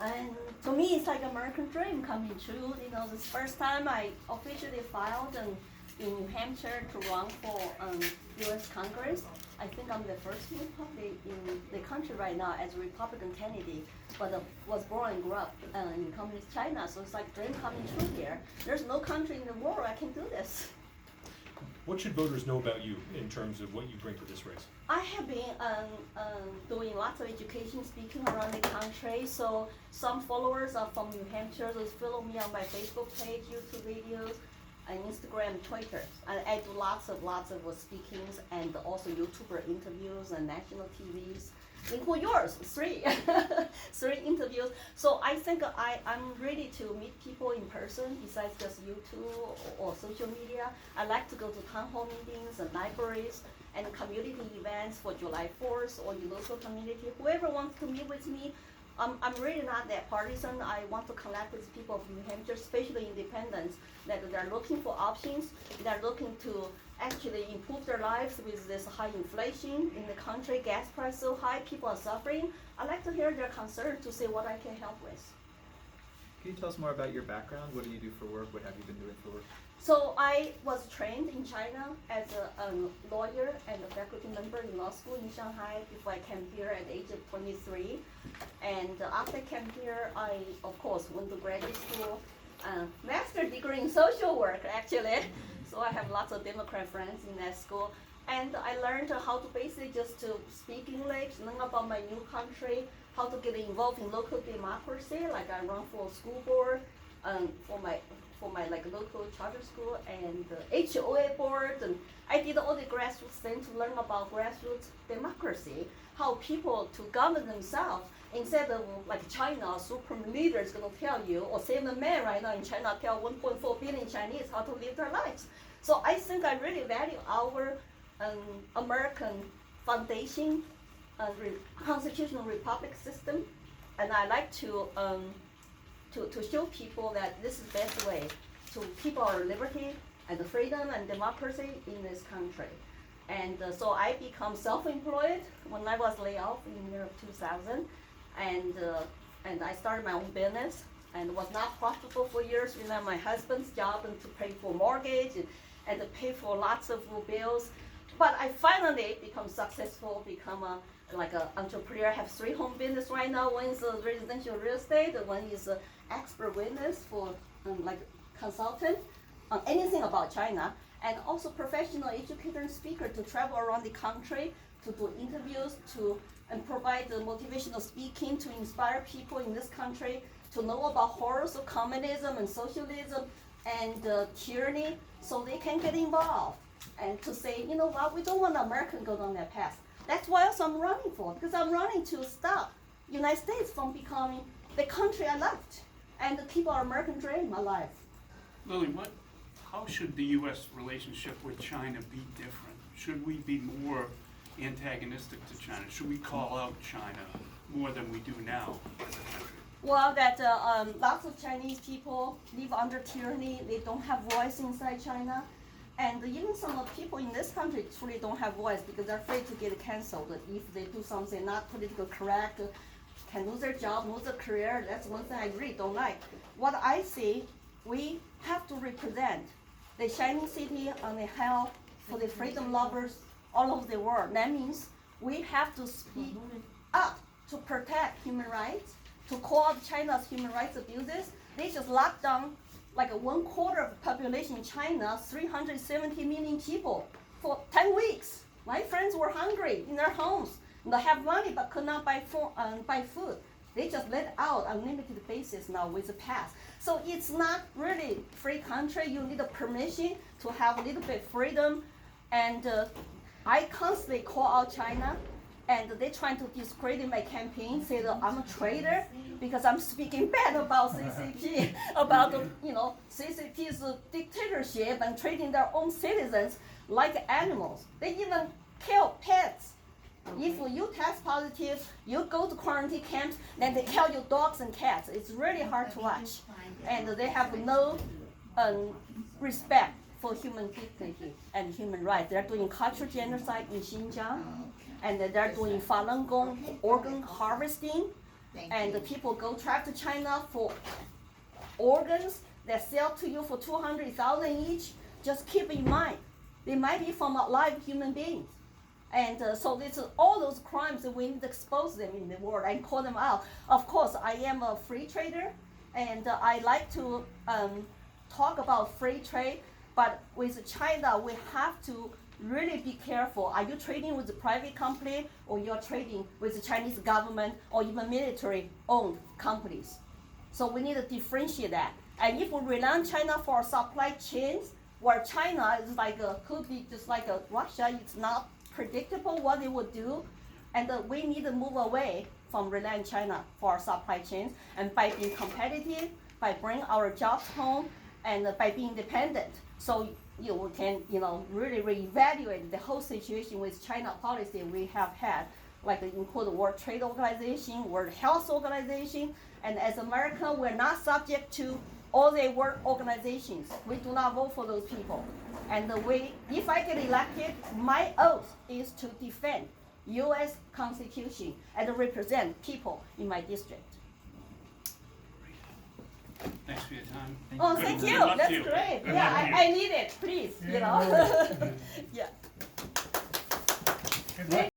And to me, it's like American dream coming true. You know, this first time I officially filed in New Hampshire to run for U.S. Congress. I think I'm the first Republican in the country right now as a Republican candidate, but was born and grew up in communist China. So it's like dream coming true here. There's no country in the world I can do this. What should voters know about you in terms of what you bring to this race? I have been doing lots of education, speaking around the country. So some followers are from New Hampshire. They follow me on my Facebook page, YouTube videos, and Instagram, Twitter. And I do lots of speakings and also YouTuber interviews and national TVs. Include yours, three interviews. So I think I'm ready to meet people in person besides just YouTube or social media. I like to go to town hall meetings and libraries and community events for July 4th or your local community. Whoever wants to meet with me, I'm really not that partisan. I want to connect with people of New Hampshire, especially independents, that they're looking for options. They're looking to actually improve their lives with this high inflation in the country, gas price so high, people are suffering. I like to hear their concern to see what I can help with. Can you tell us more about your background? What do you do for work? What have you been doing for work? So I was trained in China as a lawyer and a faculty member in law school in Shanghai before I came here at the age of 23. And after I came here, I, of course, went to graduate school, master's degree in social work, actually. So I have lots of Democrat friends in that school. And I learned how to basically just to speak English, learn about my new country, how to get involved in local democracy, like I run for a school board, for my like local charter school and the HOA board, and I did all the grassroots things to learn about grassroots democracy, how people to govern themselves instead of like China, super leader is going to tell you, or same the man right now in China tell 1.4 billion Chinese how to live their lives. So I think I really value our American foundation, constitutional republic system, and I like to show people that this is the best way to keep our liberty and freedom and democracy in this country. And so I become self-employed when I was laid off in the year of 2000, and I started my own business and was not profitable for years. You know, my husband's job and to pay for mortgage and to pay for lots of bills. But I finally become successful, become like an entrepreneur. I have 3 home business right now. One is residential real estate, and one is expert witness for like consultant on anything about China, and also professional educator and speaker to travel around the country to do interviews and provide motivational speaking to inspire people in this country to know about horrors of communism and socialism and tyranny, so they can get involved and to say, you know what, we don't want America to go down that path. That's what else I'm running for, because I'm running to stop United States from becoming the country I loved and to keep our American dream alive. Lily, how should the U.S. relationship with China be different? Should we be more antagonistic to China? Should we call out China more than we do now as a country? Well, that lots of Chinese people live under tyranny. They don't have voice inside China. And even some of the people in this country truly don't have voice because they're afraid to get canceled. If they do something not politically correct, can lose their job, lose their career. That's one thing I really don't like. What I see, we have to represent the shining city on the hill for the freedom lovers all over the world. That means we have to speak up to protect human rights, to call out China's human rights abuses. They just locked down like 1/4 of the population in China, 370 million people, for 10 weeks. My friends were hungry in their homes. They have money but could not buy food. They just let out on a limited basis now with the pass. So it's not really free country. You need a permission to have a little bit freedom. And I constantly call out China, and they're trying to discredit my campaign, say that I'm a traitor because I'm speaking bad about CCP, about CCP's dictatorship and treating their own citizens like animals. They even kill pets. If you test positive, you go to quarantine camps, then they kill your dogs and cats. It's really hard to watch. And they have no respect for human dignity and human rights. They're doing cultural genocide in Xinjiang, and they're doing Falun Gong organ harvesting, and the people go travel to China for organs that sell to you for 200,000 each. Just keep in mind, they might be from a live human beings. And so this is all those crimes that we need to expose them in the world and call them out. Of course, I am a free trader, and I like to talk about free trade, but with China, we have to really be careful. Are you trading with a private company, or you're trading with the Chinese government, or even military-owned companies? So we need to differentiate that. And if we rely on China for supply chains, where China is like could be just like a Russia, it's not predictable what they would do, and we need to move away from relying on China for our supply chains, and by being competitive, by bringing our jobs home, and by being independent. So we can really reevaluate the whole situation with China policy we have had, like include the World Trade Organization, World Health Organization, and as America, we're not subject to all the world organizations. We do not vote for those people. And if I get elected, my oath is to defend U.S. Constitution and represent people in my district. Thanks for your time. Oh, thank you. Good luck to That's you. great. Good Yeah, luck to you. I need it, please. Yeah.